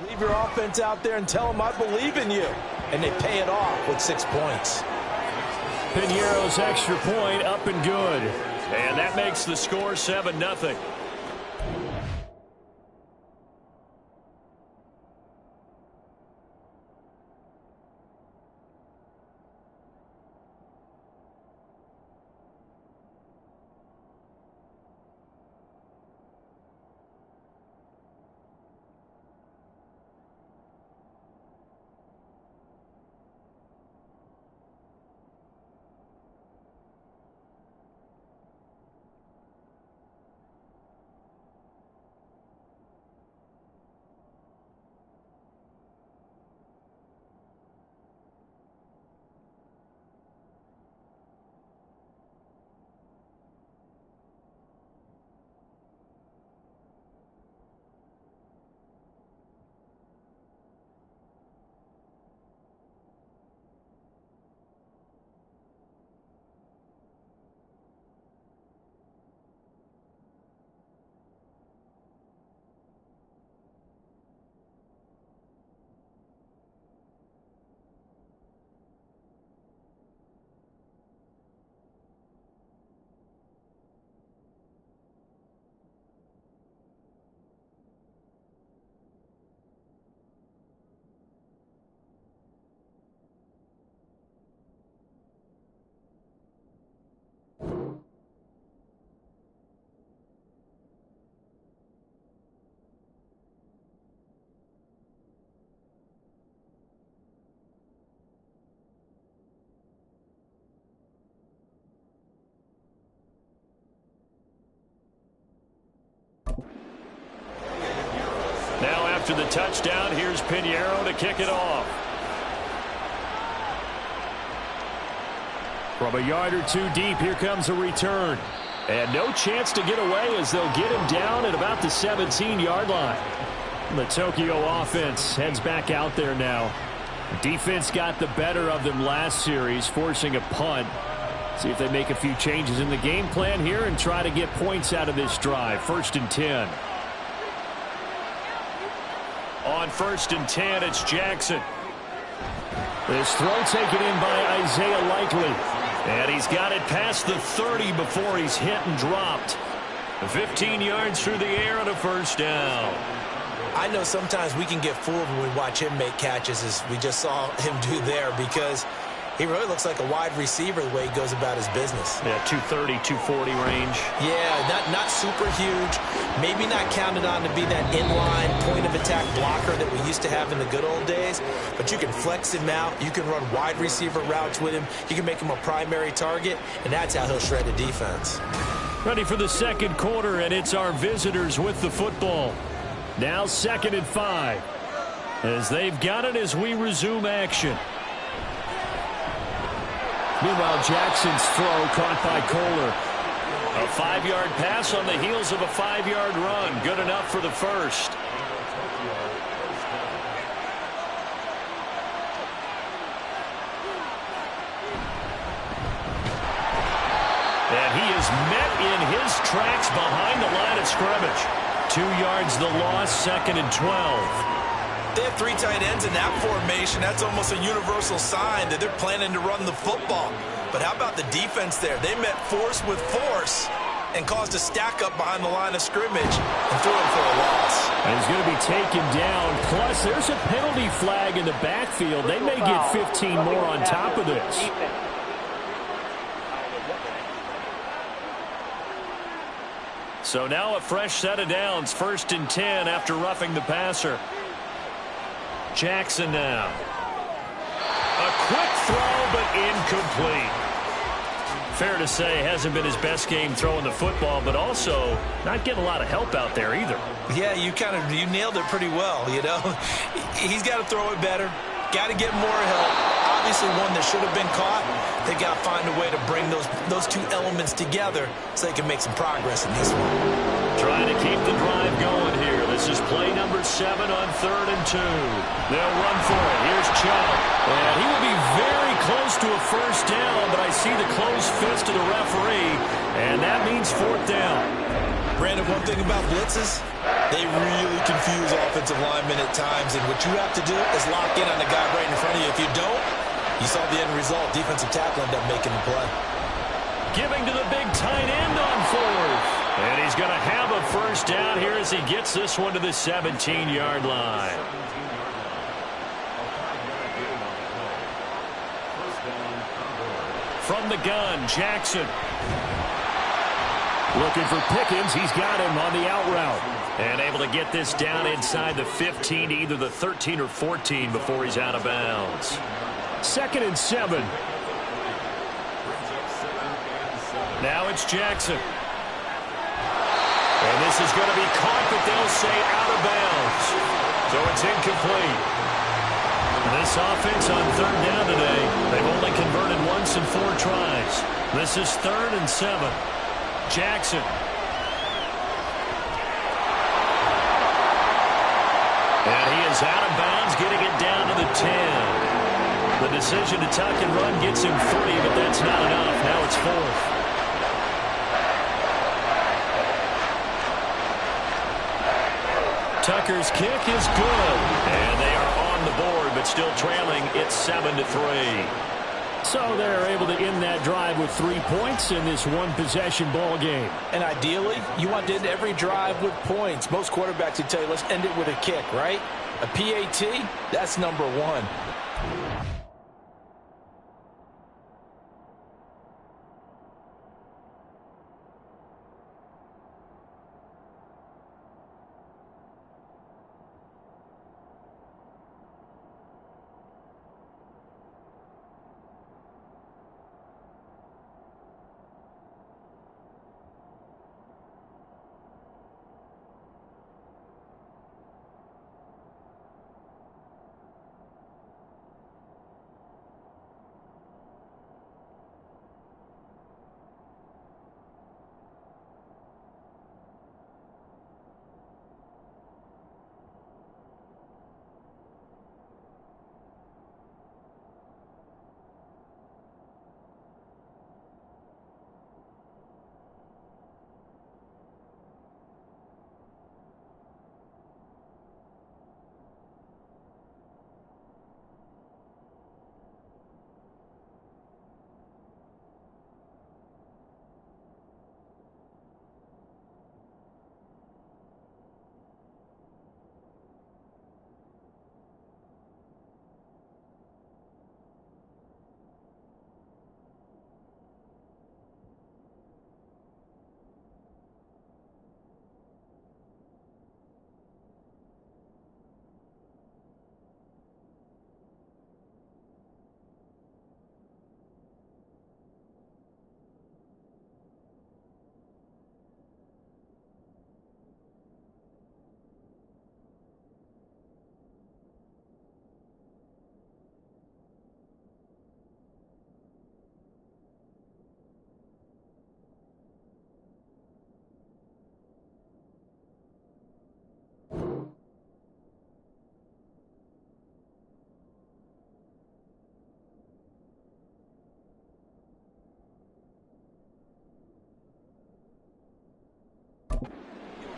Leave your offense out there and tell them I believe in you. And they pay it off with 6 points. Piñeiro's extra point up and good. And that makes the score 7-0. Now after the touchdown, here's Piñeiro to kick it off. From a yard or two deep, here comes a return. And no chance to get away as they'll get him down at about the 17-yard line. The Tokyo offense heads back out there now. Defense got the better of them last series, forcing a punt. See if they make a few changes in the game plan here and try to get points out of this drive. 1st and 10. On 1st and 10, it's Jackson. This throw taken in by Isaiah Likely. And he's got it past the 30 before he's hit and dropped. 15 yards through the air and a 1st down. I know sometimes we can get fooled when we watch him make catches, as we just saw him do there, because he really looks like a wide receiver the way he goes about his business. Yeah, 230, 240 range. Yeah, not super huge. Maybe not counted on to be that inline point-of-attack blocker that we used to have in the good old days. But you can flex him out. You can run wide receiver routes with him. You can make him a primary target, and that's how he'll shred a defense. Ready for the 2nd quarter, and it's our visitors with the football. Now 2nd and 5. As they've got it as we resume action. Meanwhile, Jackson's throw caught by Kohler. A 5-yard pass on the heels of a 5-yard run. Good enough for the 1st. And he is met in his tracks behind the line of scrimmage. 2 yards the loss, 2nd and 12. They have 3 tight ends in that formation. That's almost a universal sign that they're planning to run the football. But how about the defense there? They met force with force and caused a stack up behind the line of scrimmage and threw him for a loss. And he's going to be taken down. Plus, there's a penalty flag in the backfield. They may get 15 more on top of this. So now a fresh set of downs. 1st and 10 after roughing the passer. Jackson now. A quick throw, but incomplete. Fair to say, hasn't been his best game throwing the football, but also not getting a lot of help out there either. Yeah, you nailed it pretty well, you know. He's got to throw it better. Got to get more help. Obviously one that should have been caught. They got to find a way to bring those 2 elements together so they can make some progress in this one. Trying to keep the drive going here. This is play number 7 on 3rd and 2. They'll run for it. Here's Chubb. And he will be very close to a 1st down, but I see the closed fist of the referee, and that means 4th down. Brandon, one thing about blitzes, they really confuse offensive offensive lineman at times, and what you have to do is lock in on the guy right in front of you. If you don't, you saw the end result. Defensive tackle ended up making the play. Giving to the big tight end on fourth. And he's going to have a first down here as he gets this one to the 17-yard line. From the gun, Jackson. Looking for Pickens. He's got him on the out route. And able to get this down inside the 15 to either the 13 or 14 before he's out of bounds. 2nd and 7. Now it's Jackson. And this is going to be caught, but they'll say out of bounds. So it's incomplete. This offense on 3rd down today, they've only converted once in 4 tries. This is 3rd and 7. Jackson. And he is out of bounds, getting it down to the 10. The decision to tuck and run gets him 3, but that's not enough. Now it's 4th. Tucker's kick is good. And they are on the board, but still trailing. It's 7-3. So they're able to end that drive with 3 points in this one-possession ball game. And ideally, you want to end every drive with points. Most quarterbacks would tell you, let's end it with a kick, right? A PAT, that's number 1.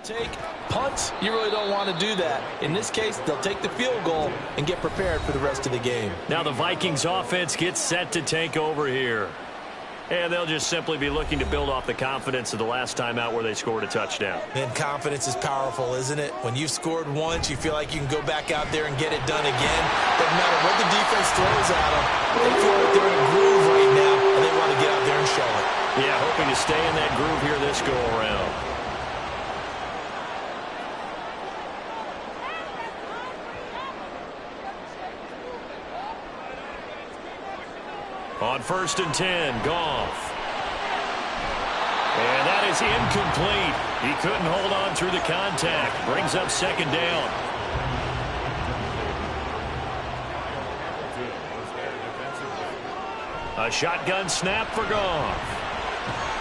Take punts, you really don't want to do that. In this case, they'll take the field goal and get prepared for the rest of the game. Now the Vikings offense gets set to take over here. And they'll just simply be looking to build off the confidence of the last time out where they scored a touchdown. And confidence is powerful, isn't it? When you've scored once, you feel like you can go back out there and get it done again. Doesn't matter what the defense throws at them. They feel like they're in a groove right now, and they want to get out there and show it. Yeah, hoping to stay in that groove here this go-around. On 1st and 10, Goff. And that is incomplete. He couldn't hold on through the contact. Brings up 2nd down. A shotgun snap for Goff.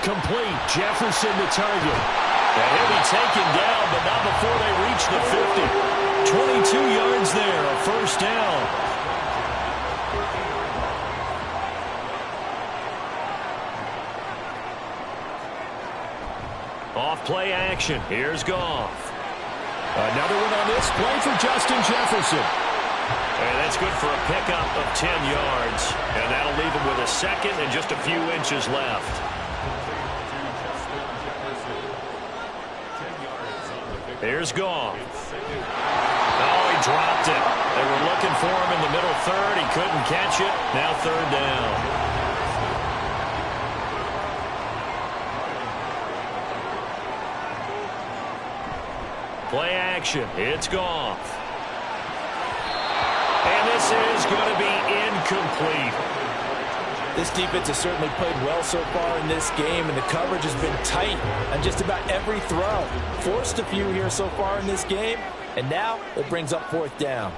Complete. Jefferson the target. And he'll be taken down, but not before they reach the 50. 22 yards there, a 1st down. Off play action. Here's Goff. Another one on this play for Justin Jefferson. And that's good for a pickup of 10 yards. And that'll leave him with a second and just a few inches left. Here's Goff. Oh, he dropped it. They were looking for him in the middle third. He couldn't catch it. Now third down. Play action. It's Goff. And this is going to be incomplete. This defense has certainly played well so far in this game, and the coverage has been tight on just about every throw. Forced a few here so far in this game, and now it brings up fourth down.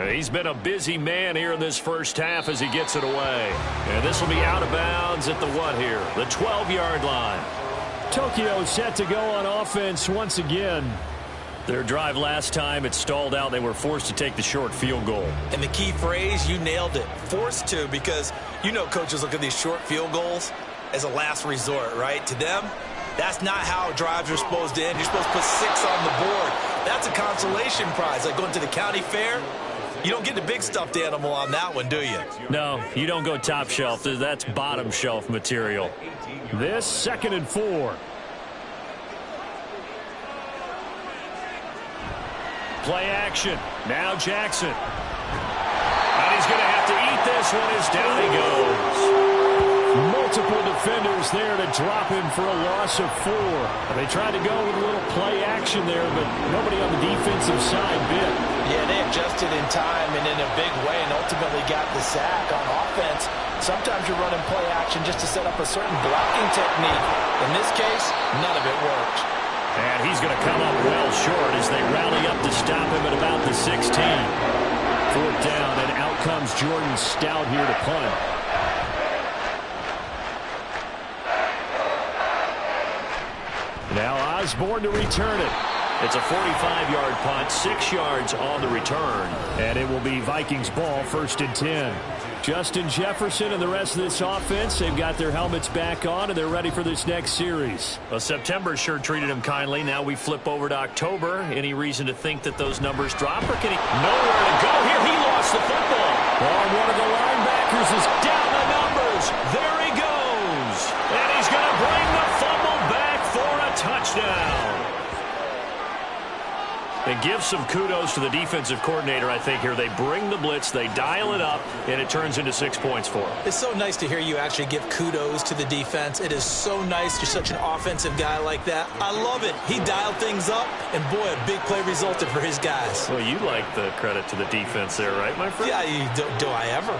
He's been a busy man here in this first half as he gets it away. And this will be out of bounds at the what here? The 12-yard line. Tokyo set to go on offense once again. Their drive last time, it stalled out. They were forced to take the short field goal. And the key phrase, you nailed it. Forced to, because you know coaches look at these short field goals as a last resort, right? To them, that's not how drives are supposed to end. You're supposed to put 6 on the board. That's a consolation prize. Like going to the county fair, you don't get the big stuffed animal on that one, do you? No, you don't go top shelf. That's bottom shelf material. This 2nd and 4. Play action. Now Jackson. And he's going to have to eat this one as down he goes. Multiple defenders there to drop him for a loss of 4. They tried to go with a little play action there, but nobody on the defensive side bit. Yeah, they adjusted in time and in a big way and ultimately got the sack on offense. Sometimes you're running play action just to set up a certain blocking technique. In this case, none of it worked. And he's going to come up well short as they rally up to stop him at about the 16. 4th down, and out comes Jordan Stout here to punt. Now Osborne to return it. It's a 45-yard punt, 6 yards on the return. And it will be Vikings ball, 1st and 10. Justin Jefferson and the rest of this offense, they've got their helmets back on, and they're ready for this next series. Well, September sure treated him kindly. Now we flip over to October. Any reason to think that those numbers drop, or can he? Nowhere to go here. He lost the football. Oh, one of the linebackers is down the numbers. There he goes. And he's going to bring the fumble back for a touchdown. And give some kudos to the defensive coordinator, I think, here. They bring the blitz, they dial it up, and it turns into 6 points for them. It's so nice to hear you actually give kudos to the defense. It is so nice. You're such an offensive guy like that. I love it. He dialed things up, and boy, a big play resulted for his guys. Well, you like the credit to the defense there, right, my friend? Yeah, do I ever?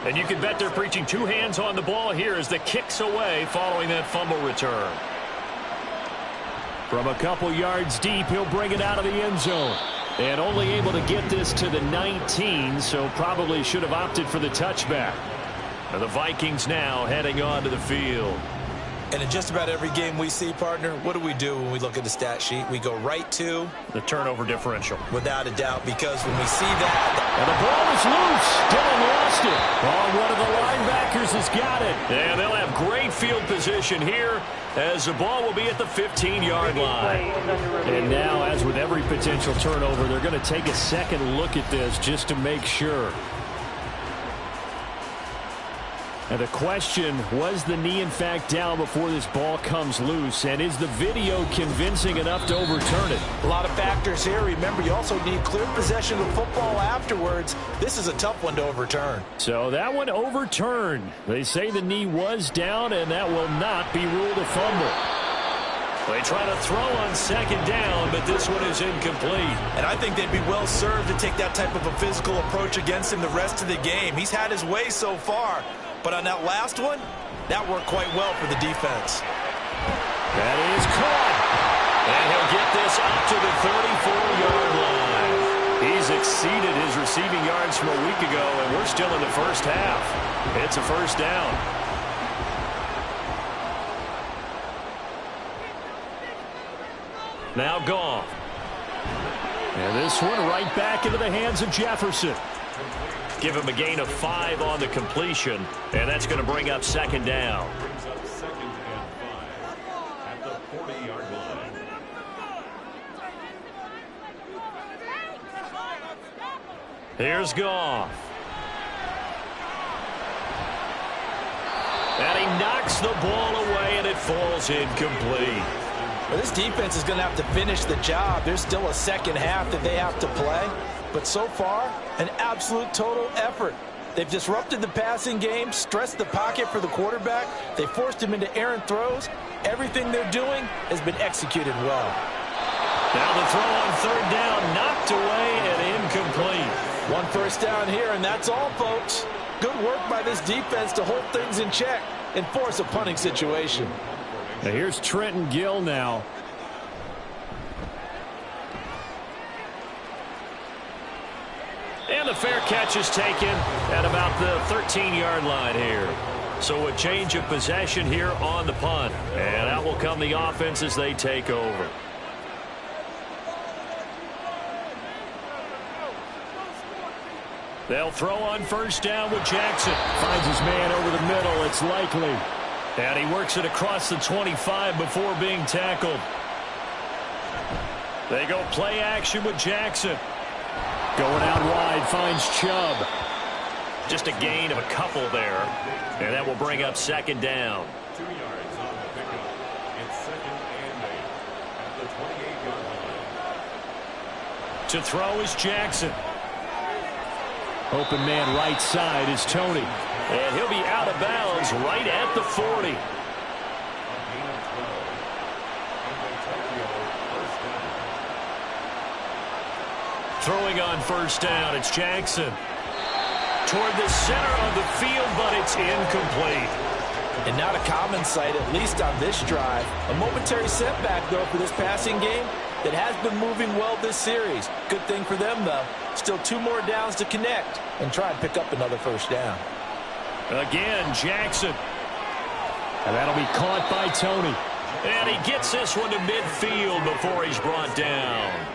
And you can bet they're preaching 2 hands on the ball here as the kick's away following that fumble return. From a couple yards deep, he'll bring it out of the end zone. And only able to get this to the 19, so probably should have opted for the touchback. And the Vikings now heading onto the field. And in just about every game we see, partner, what do we do when we look at the stat sheet? We go right to the turnover differential. Without a doubt, because when we see that. And the ball is loose. Dylan lost it. Oh, one of the linebackers has got it. And they'll have great field position here as the ball will be at the 15-yard line. And now, as with every potential turnover, they're going to take a second look at this just to make sure. And the question, was the knee in fact down before this ball comes loose? And is the video convincing enough to overturn it? A lot of factors here. Remember, you also need clear possession of the football afterwards. This is a tough one to overturn. So that one overturned. They say the knee was down, and that will not be ruled a fumble. They try to throw on 2nd down, but this one is incomplete. And I think they'd be well served to take that type of a physical approach against him the rest of the game. He's had his way so far. But on that last one, that worked quite well for the defense. That is caught. And he'll get this up to the 34-yard line. He's exceeded his receiving yards from a week ago, and we're still in the first half. It's a 1st down. Now Goff. And this one right back into the hands of Jefferson. Give him a gain of 5 on the completion, and that's going to bring up 2nd down. Here's Goff. And he knocks the ball away, and it falls incomplete. Well, this defense is going to have to finish the job. There's still a second half that they have to play. But so far, an absolute total effort. They've disrupted the passing game, stressed the pocket for the quarterback. They forced him into errant throws. Everything they're doing has been executed well. Now the throw on third down, knocked away and incomplete. One first down here, and that's all, folks. Good work by this defense to hold things in check and force a punting situation. Now here's Trenton Gill now. And the fair catch is taken at about the 13-yard line here. So a change of possession here on the punt. And out will come the offense as they take over. They'll throw on first down with Jackson. Finds his man over the middle. It's likely. And he works it across the 25 before being tackled. They go play action with Jackson. Going out wide, finds Chubb. Just a gain of a couple there. And that will bring up second down. 2 yards on the pickup. It's 2nd and 8 at the 28-yard line. To throw is Jackson. Open man right side is Tony. And he'll be out of bounds right at the 40. Throwing on first down, it's Jackson. Toward the center of the field, but it's incomplete. And not a common sight, at least on this drive. A momentary setback, though, for this passing game that has been moving well this series. Good thing for them, though. Still 2 more downs to connect and try and pick up another first down. Again, Jackson. And that'll be caught by Tony. And he gets this one to midfield before he's brought down.